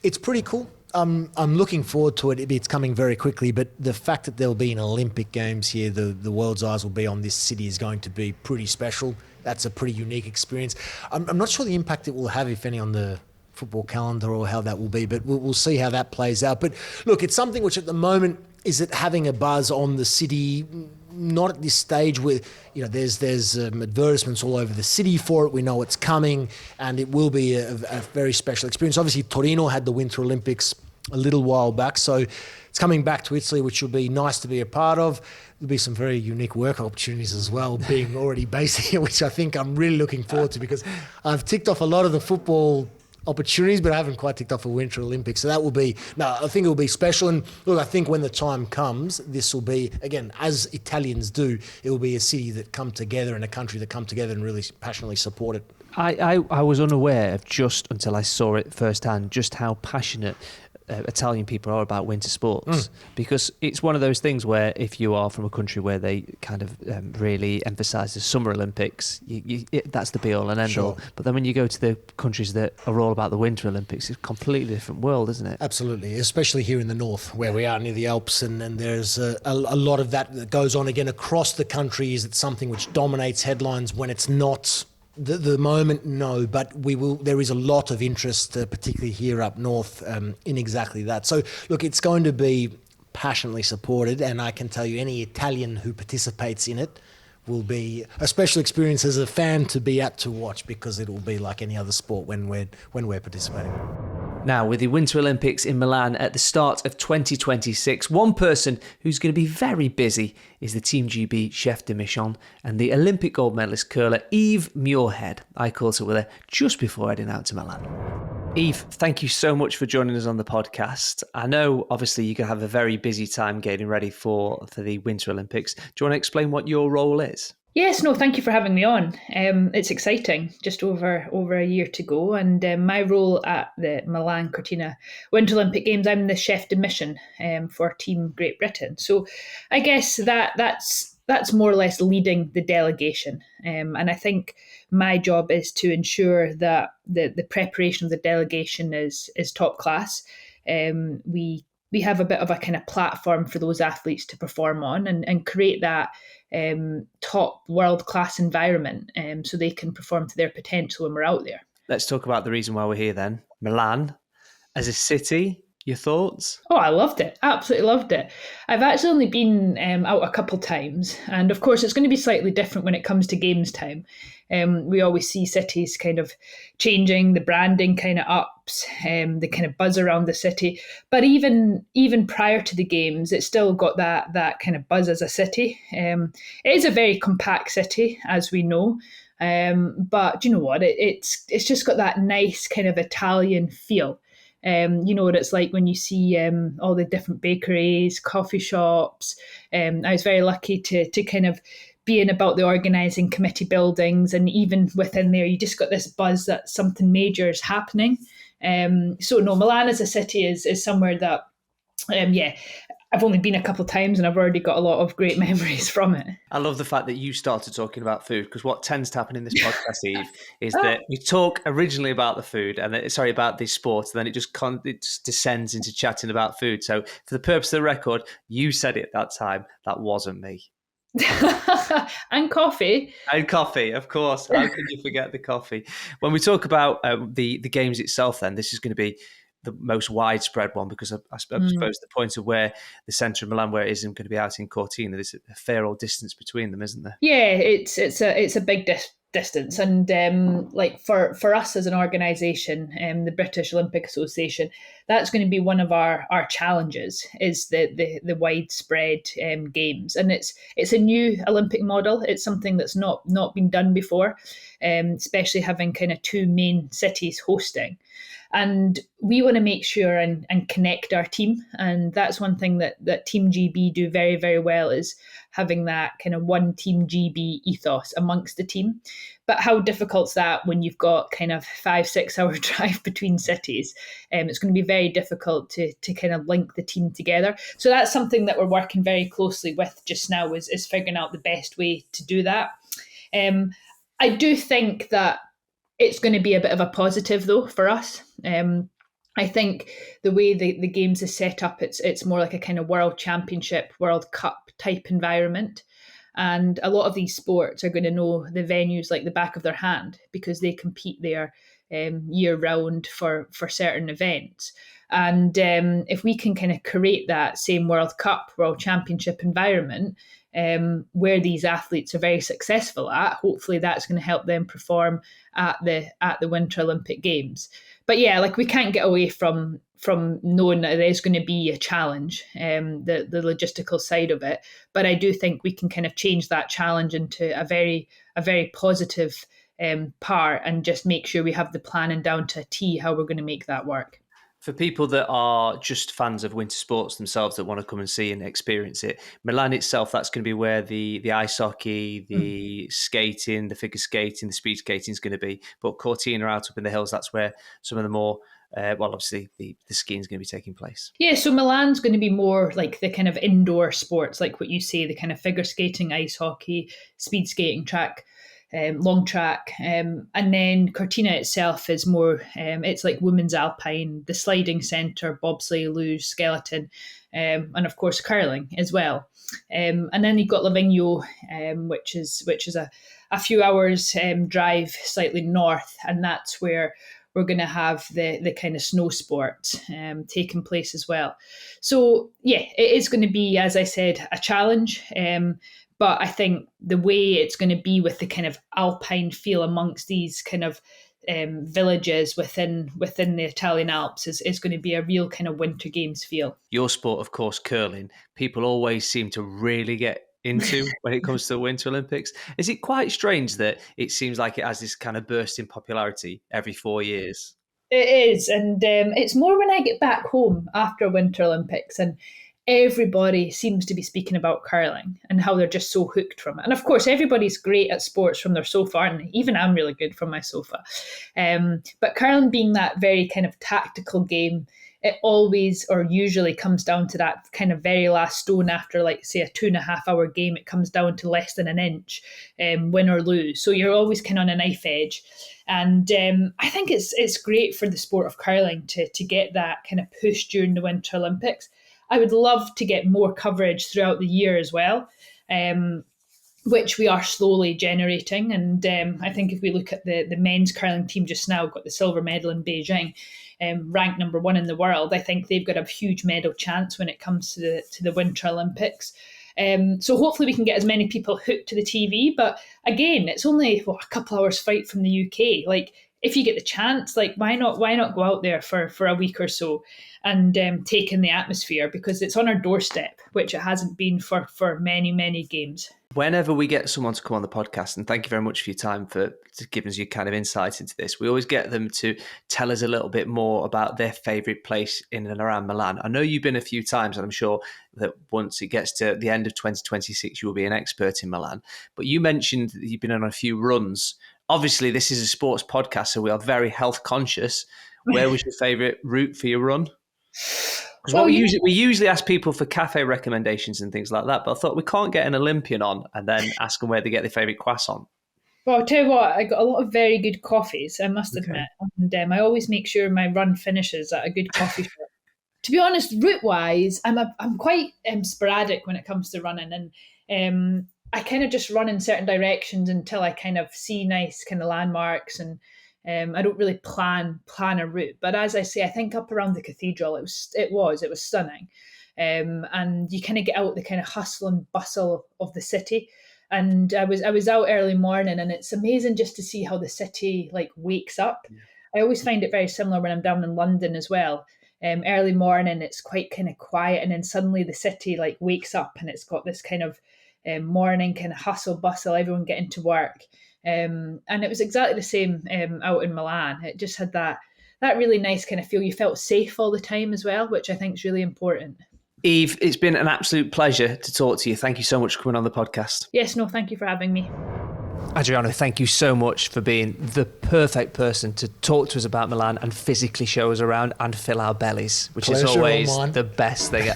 A: It's pretty cool. I'm looking forward to it. It's coming very quickly, but the fact that there'll be an Olympic Games here, the world's eyes will be on this city, is going to be pretty special. That's a pretty unique experience. I'm not sure the impact it will have, if any, on the football calendar or how that will be, but we'll see how that plays out. But look, it's something which at the moment is it having a buzz on the city. Not at this stage where, there's advertisements all over the city for it. We know it's coming, and it will be a very special experience. Obviously, Torino had the Winter Olympics a little while back, so it's coming back to Italy, which will be nice to be a part of. There'll be some very unique work opportunities as well, being already based here, which I think I'm really looking forward to, because I've ticked off a lot of the football opportunities, but I haven't quite ticked off a Winter Olympics. So that will be, I think it will be special. And look, I think when the time comes, this will be, again, as Italians do, it will be a city that come together and a country that come together and really passionately support it. I was unaware of, just until I saw it firsthand, just how passionate Italian people are about winter sports, because it's one of those things where if you are from a country where they kind of really emphasise the Summer Olympics, that's the be all and end all. But then when you go to the countries that are all about the Winter Olympics, it's a completely different world, isn't it?
B: Absolutely, especially here in the north where we are near the Alps, and there's a lot of that goes on again across the country. Is it something which dominates headlines when it's not? The moment, no, but there is a lot of interest, particularly here up north, in exactly that. So, look, it's going to be passionately supported, and I can tell you any Italian who participates in it will be a special experience as a fan to be at to watch, because it will be like any other sport when we're participating.
A: Now, with the Winter Olympics in Milan at the start of 2026, one person who's going to be very busy is the Team GB chef de mission and the Olympic gold medalist curler Eve Muirhead. I caught up with her just before heading out to Milan. Eve, thank you so much for joining us on the podcast. I know, obviously, you're going to have a very busy time getting ready for the Winter Olympics. Do you want to explain what your role is?
C: Yes, no, thank you for having me on. It's exciting, just over a year to go. And my role at the Milan Cortina Winter Olympic Games, I'm the chef de mission for Team Great Britain. So I guess that's more or less leading the delegation. And I think my job is to ensure that the preparation of the delegation is top class. We have a bit of a kind of platform for those athletes to perform on and create that top world-class environment so they can perform to their potential when we're out there.
A: Let's talk about the reason why we're here then. Milan, as a city, your thoughts?
C: Oh, I loved it. Absolutely loved it. I've actually only been out a couple times. And of course, it's going to be slightly different when it comes to games time. We always see cities kind of changing, the branding kind of ups, the kind of buzz around the city. But even prior to the games, it's still got that kind of buzz as a city. It is a very compact city, as we know. But you know what? It's just got that nice kind of Italian feel. You know what it's like when you see all the different bakeries, coffee shops. I was very lucky to kind of be in about the organising committee buildings, and even within there, you just got this buzz that something major is happening. So no, Milan as a city is somewhere that, I've only been a couple of times and I've already got a lot of great memories from it.
A: I love the fact that you started talking about food, because what tends to happen in this podcast, Eve, is that we talk originally about the food and about the sport, and then it just descends into chatting about food. So for the purpose of the record, you said it that time. That wasn't me.
C: And coffee.
A: And coffee, of course. How can you forget the coffee? When we talk about the games itself, then this is going to be the most widespread one, because I suppose the point of where the centre of Milan, where it isn't going to be out in Cortina, there's a fair old distance between them, isn't there?
C: Yeah, it's a big distance, and like for us as an organisation, the British Olympic Association, that's going to be one of our challenges, is the widespread games, and it's a new Olympic model. It's something that's not been done before, especially having kind of two main cities hosting. And we want to make sure and connect our team. And that's one thing that Team GB do very, very well, is having that kind of one Team GB ethos amongst the team. But how difficult's that when you've got kind of 5-6 hour drive between cities? It's going to be very difficult to kind of link the team together. So that's something that we're working very closely with just now, is figuring out the best way to do that. I do think that it's going to be a bit of a positive, though, for us. I think the way the games is set up, it's more like a kind of world championship, World Cup type environment. And a lot of these sports are going to know the venues like the back of their hand, because they compete there year round for certain events. And if we can kind of create that same World Cup, World Championship environment, where these athletes are very successful at, hopefully that's going to help them perform at the Winter Olympic Games. But yeah, like, we can't get away from knowing that there is going to be a challenge, the logistical side of it. But I do think we can kind of change that challenge into a very positive part, and just make sure we have the planning down to a T how we're going to make that work.
A: For people that are just fans of winter sports themselves, that want to come and see and experience it, Milan itself, that's going to be where the ice hockey, the skating, the figure skating, the speed skating is going to be. But Cortina, out up in the hills, that's where some of the more obviously the skiing is going to be taking place.
C: Yeah, so Milan's going to be more like the kind of indoor sports, like what you say, the kind of figure skating, ice hockey, speed skating, long track. And then Cortina itself is more, it's like women's alpine, the sliding centre, bobsleigh, luge, skeleton, and of course curling as well. And then you've got Livigno, which is a few hours drive slightly north, and that's where we're going to have the kind of snow sports taking place as well. So yeah, it is going to be, as I said, a challenge. But I think the way it's going to be with the kind of alpine feel amongst these kind of villages within the Italian Alps is going to be a real kind of Winter Games feel.
A: Your sport, of course, curling, people always seem to really get into when it comes to the Winter Olympics. Is it quite strange that it seems like it has this kind of burst in popularity every 4 years?
C: It is, and it's more when I get back home after Winter Olympics and everybody seems to be speaking about curling and how they're just so hooked from it. And of course, everybody's great at sports from their sofa, and even I'm really good from my sofa. But curling being that very kind of tactical game, it always or usually comes down to that kind of very last stone after, like, say, a 2.5 hour game. It comes down to less than an inch, win or lose. So you're always kind of on a knife edge. And I think it's great for the sport of curling to get that kind of push during the Winter Olympics. I would love to get more coverage throughout the year as well, which we are slowly generating. And I think if we look at the men's curling team just now, got the silver medal in Beijing, ranked number 1 in the world. I think they've got a huge medal chance when it comes to the Winter Olympics. So hopefully we can get as many people hooked to the TV. But again, it's only a couple hours flight from the UK. Like, if you get the chance, like, why not go out there for a week or so and take in the atmosphere, because it's on our doorstep, which it hasn't been for many, many games.
A: Whenever we get someone to come on the podcast, and thank you very much for your time for giving us your kind of insight into this, we always get them to tell us a little bit more about their favourite place in and around Milan. I know you've been a few times, and I'm sure that once it gets to the end of 2026, you will be an expert in Milan. But you mentioned that you've been on a few runs. Obviously, this is a sports podcast, so we are very health conscious. Where was your favourite route for your run? Because we usually ask people for cafe recommendations and things like that, but I thought we can't get an Olympian on and then ask them where they get their favourite croissant.
C: Well, I'll tell you what, I got a lot of very good coffees, I must admit. And I always make sure my run finishes at a good coffee shop. To be honest, route-wise, I'm quite sporadic when it comes to running, and I kind of just run in certain directions until I kind of see nice kind of landmarks, and I don't really plan a route. But as I say, I think up around the cathedral, it was stunning. And you kind of get out the kind of hustle and bustle of the city. And I was out early morning, and it's amazing just to see how the city like wakes up. Yeah. I always find it very similar when I'm down in London as well. Early morning, it's quite kind of quiet, and then suddenly the city like wakes up, and it's got this kind of morning kind of hustle bustle, everyone getting to work. And it was exactly the same out in Milan. It just had that really nice kind of feel. You felt safe all the time as well, which I think is really important.
A: Eve, it's been an absolute pleasure to talk to you. Thank you so much for coming on the podcast.
C: Yes, no, thank you for having me.
A: Adriano, thank you so much for being the perfect person to talk to us about Milan and physically show us around and fill our bellies, which is always the best thing.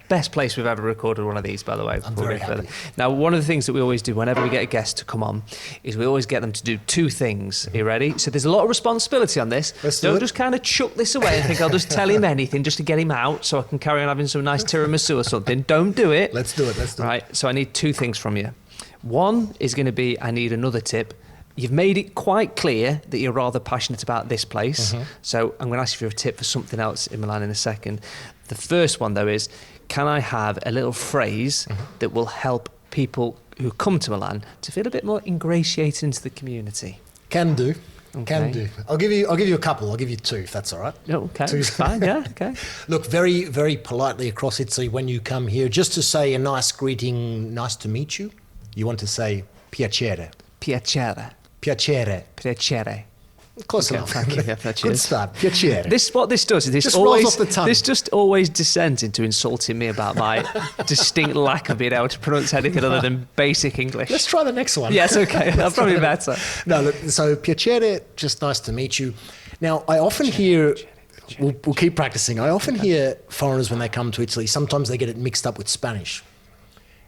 A: Best place we've ever recorded one of these, by the way.
B: I'm very happy.
A: Now, one of the things that we always do whenever we get a guest to come on is we always get them to do 2 things. Are you ready? So there's a lot of responsibility on this. Don't just kind of chuck this away and think I'll just tell him anything just to get him out so I can carry on having some nice tiramisu or something. Don't do it.
B: Let's do it.
A: Right, so I need 2 things from you. One is going to be, I need another tip. You've made it quite clear that you're rather passionate about this place. Mm-hmm. So I'm going to ask you for a tip for something else in Milan in a second. The first one, though, is can I have a little phrase that will help people who come to Milan to feel a bit more ingratiated into the community?
B: Can do.
A: Okay.
B: Can do. I'll give you a couple. I'll give you 2 if that's all right.
A: Okay,
B: 2's
A: fine. Yeah, okay.
B: Look, very, very politely across Italy when you come here, just to say a nice greeting, nice to meet you, you want to say piacere.
A: Piacere.
B: Piacere.
A: Piacere.
B: Close enough.
A: Thank you. Yeah,
B: Good start. Piacere.
A: What this does is this
B: just
A: always
B: rolls off the tongue.
A: This just always descends into insulting me about my distinct lack of being able to pronounce anything other than basic English.
B: Let's try the next one.
A: Yes, okay. That's probably better.
B: No, look, so piacere, just nice to meet you. Now, I often hear we'll keep practicing. I often hear foreigners when they come to Italy, sometimes they get it mixed up with Spanish.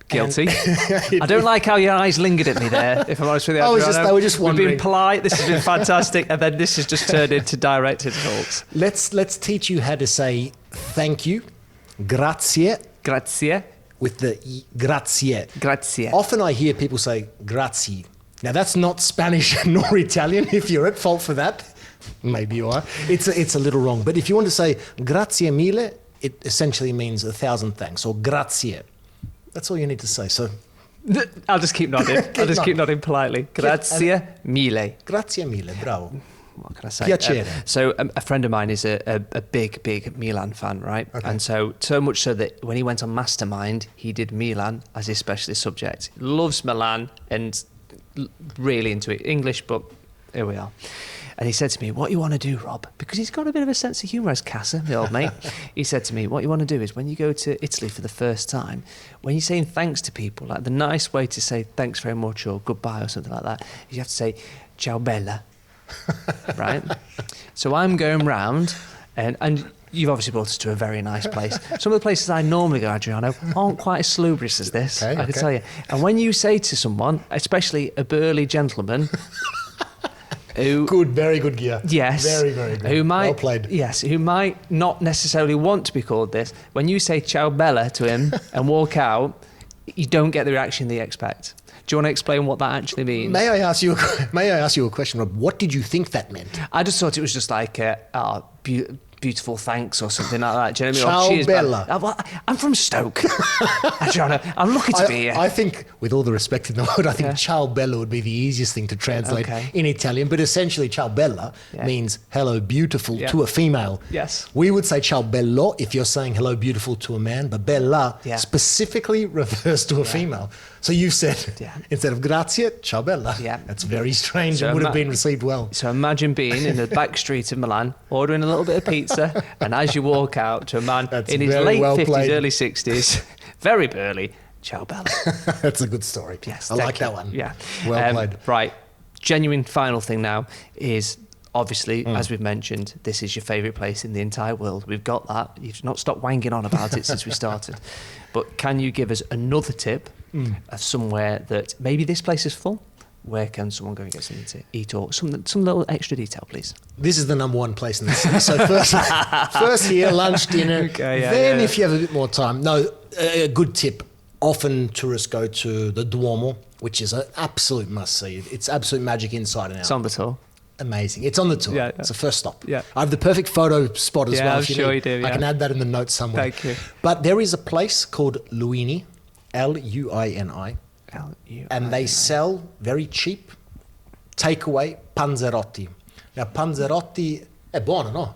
A: Guilty. I don't like how your eyes lingered at me there, if I'm honest with you.
B: They were just wondering.
A: We've been polite, this has been fantastic, and then this has just turned into direct insults.
B: Let's teach you how to say thank you, grazie,
A: Grazie.
B: with the grazie.
A: Grazie.
B: Often I hear people say grazie. Now that's not Spanish nor Italian. If you're at fault for that, maybe you are. It's a little wrong. But if you want to say grazie mille, it essentially means 1,000 thanks, or grazie. That's all you need to say. So
A: I'll just keep nodding. Keep nodding politely. Grazie mille.
B: Grazie mille, bravo.
A: What can I say?
B: Piacere.
A: So a friend of mine is a big Milan fan, right?
B: Okay.
A: And so much so that when he went on Mastermind, he did Milan as his specialist subject. Loves Milan and really into it. English, but here we are. And he said to me, what you want to do, Rob? Because he's got a bit of a sense of humour as Casa, the old mate. He said to me, what you want to do is when you go to Italy for the first time, when you're saying thanks to people, like the nice way to say thanks very much or goodbye or something like that, you have to say, ciao bella. Right? So I'm going round and you've obviously brought us to a very nice place. Some of the places I normally go, Adriano, aren't quite as salubrious as this, I can tell you. And when you say to someone, especially a burly gentleman,
B: very good gear.
A: Yes.
B: Very, very good. Well played.
A: Yes, who might not necessarily want to be called this. When you say ciao bella to him and walk out, you don't get the reaction they expect. Do you want to explain what that actually means?
B: May I ask you a question, Rob? What did you think that meant?
A: I just thought it was just like beautiful thanks or something like that. Do you know what I mean?
B: Ciao
A: Cheers,
B: bella.
A: I'm from Stoke. I'm lucky to be here.
B: I think, with all the respect in the world, I think ciao bella would be the easiest thing to translate in Italian. But essentially, ciao bella means hello beautiful to a female.
A: Yes.
B: We would say ciao bello if you're saying hello beautiful to a man, but bella specifically refers to a female. So you said, instead of grazie, ciao bella.
A: Yeah.
B: That's very strange and would have been received well.
A: So imagine being in the back street of Milan, ordering a little bit of pizza, and as you walk out to a man in his late 50s, early 60s, very burly, ciao bella.
B: That's a good story.
A: Yes.
B: I like that one.
A: Yeah.
B: Well played.
A: Right. Genuine final thing now is, obviously, as we've mentioned, this is your favourite place in the entire world. We've got that. You've not stopped wanging on about it since we started. But can you give us another tip of somewhere that maybe this place is full? Where can someone go and get something to eat or some little extra detail, please?
B: This is the number one place in the city. So first here, lunch, dinner. Then if you have a bit more time. No, a good tip. Often tourists go to the Duomo, which is an absolute must-see. It's absolute magic inside and out.
A: It's on the tour.
B: Amazing. It's on the tour.
A: Yeah.
B: It's the first stop.
A: Yeah.
B: I have the perfect photo spot as well.
A: I'm sure you do.
B: I can add that in the notes somewhere.
A: Thank you.
B: But there is a place called Luini, Luini, and they sell very cheap takeaway panzerotti. Now, panzerotti è buono, no?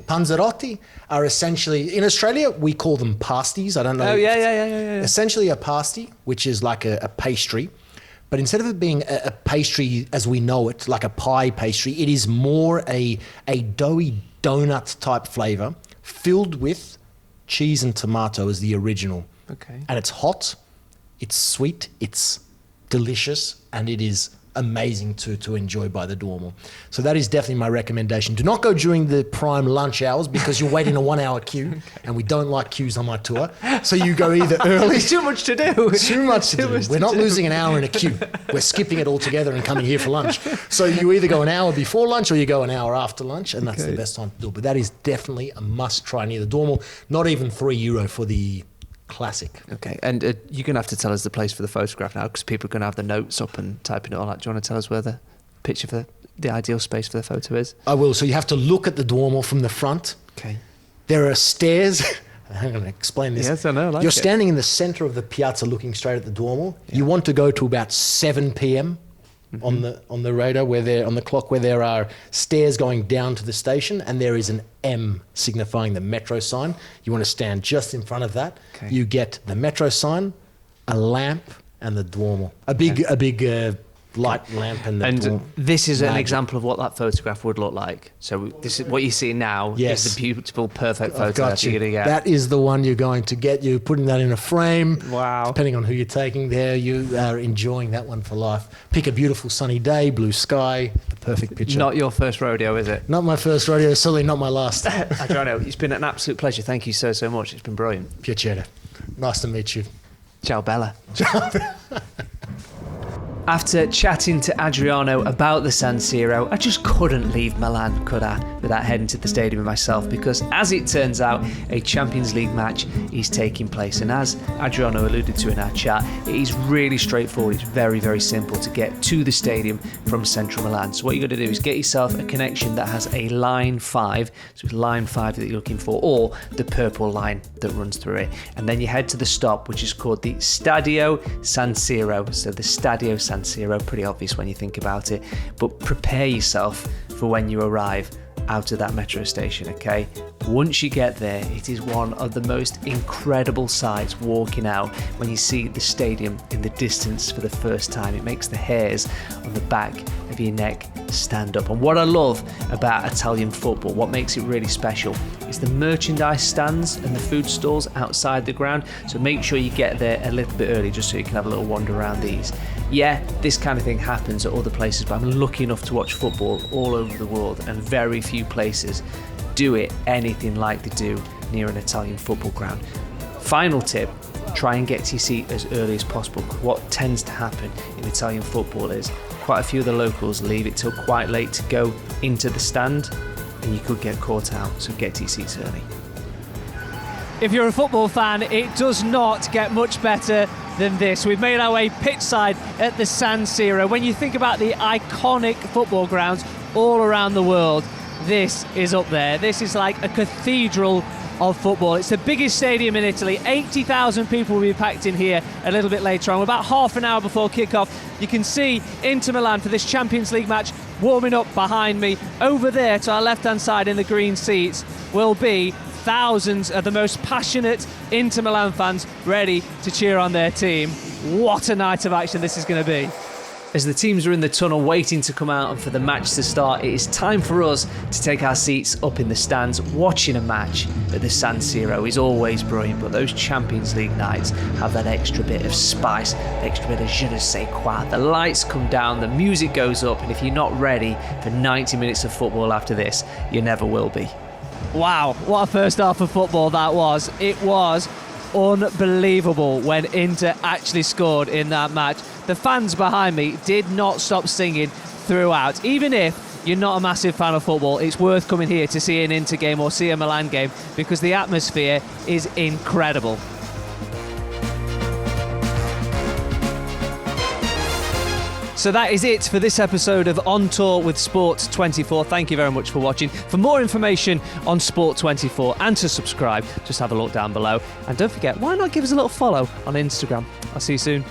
B: Panzerotti are essentially, in Australia, we call them pasties. I don't know.
A: Oh, yeah.
B: Essentially a pasty, which is like a pastry. But instead of it being a pastry as we know it, like a pie pastry, it is more a doughy donut type flavour filled with cheese and tomato as the original.
A: Okay.
B: And it's hot, it's sweet, it's delicious, and it is amazing to enjoy by the Duomo. So that is definitely my recommendation. Do not go during the prime lunch hours because you'll wait in a 1 hour queue, and we don't like queues on my tour. So you go either early.
A: There's too much to do.
B: Too much to do. We're not losing an hour in a queue. We're skipping it altogether and coming here for lunch. So you either go an hour before lunch or you go an hour after lunch, and that's the best time to do it. But that is definitely a must try near the Duomo. Not even €3 for the classic.
A: Okay, and you're going to have to tell us the place for the photograph now because people are going to have the notes up and typing it all out. Do you want to tell us where the picture for the ideal space for the photo is?
B: I will. So you have to look at the Duomo from the front.
A: Okay.
B: There are stairs. I'm going to explain this.
A: Yes, I know.
B: You're standing in the centre of the piazza looking straight at the Duomo. Yeah. You want to go to about 7 p.m. on the radar on the clock where there are stairs going down to the station, and there is an M signifying the metro sign. You want to stand just in front of that. Okay. You get the metro sign, a lamp, and the Duomo. A big light lamp and
A: this is an
B: magic.
A: example of what that photograph would look like. So this is what you see now.
B: Yes.
A: Is the beautiful, perfect photo
B: I've got
A: that
B: you.
A: you're going to get.
B: That is the one you're going to get. You're putting that in a frame.
A: Wow.
B: Depending on who you're taking there, you are enjoying that one for life. Pick a beautiful sunny day, blue sky, the perfect picture.
A: Not your first rodeo, is it?
B: Not my first rodeo, certainly not my last.
A: Adriano, it's been an absolute pleasure. Thank you so much. It's been brilliant.
B: Piacere. Nice to meet you.
A: Ciao, Bella. After chatting to Adriano about the San Siro, I just couldn't leave Milan, could I, without heading to the stadium myself, because as it turns out, a Champions League match is taking place. And as Adriano alluded to in our chat, it is really straightforward. It's very, very simple to get to the stadium from central Milan. So what you got to do is get yourself a connection that has a line 5, so it's line 5 that you're looking for, or the purple line that runs through it. And then you head to the stop, which is called the Stadio San Siro. So the Stadio San Siro, pretty obvious when you think about it, but prepare yourself for when you arrive out of that metro station, okay? Once you get there, it is one of the most incredible sights walking out when you see the stadium in the distance for the first time. It makes the hairs on the back of your neck stand up. And what I love about Italian football, what makes it really special, is the merchandise stands and the food stalls outside the ground. So make sure you get there a little bit early just so you can have a little wander around these. Yeah, this kind of thing happens at other places, but I'm lucky enough to watch football all over the world, and very few places do it anything like they do near an Italian football ground. Final tip, try and get to your seat as early as possible. What tends to happen in Italian football is quite a few of the locals leave it till quite late to go into the stand, and you could get caught out, so get to your seats early. If you're a football fan, it does not get much better than this. We've made our way pitchside at the San Siro. When you think about the iconic football grounds all around the world, this is up there. This is like a cathedral of football. It's the biggest stadium in Italy. 80,000 people will be packed in here a little bit later on. We're about half an hour before kickoff. You can see Inter Milan for this Champions League match warming up behind me. Over there to our left-hand side in the green seats will be thousands of the most passionate Inter Milan fans ready to cheer on their team. What a night of action this is going to be. As the teams are in the tunnel waiting to come out and for the match to start, it is time for us to take our seats up in the stands. Watching a match at the San Siro is always brilliant, but those Champions League nights have that extra bit of spice, extra bit of je ne sais quoi. The lights come down, the music goes up, and if you're not ready for 90 minutes of football after this, you never will be. Wow, what a first half of football that was. It was unbelievable when Inter actually scored in that match. The fans behind me did not stop singing throughout. Even if you're not a massive fan of football, it's worth coming here to see an Inter game or see a Milan game because the atmosphere is incredible. So that is it for this episode of On Tour with Sport 24. Thank you very much for watching. For more information on Sport 24 and to subscribe, just have a look down below. And don't forget, why not give us a little follow on Instagram? I'll see you soon.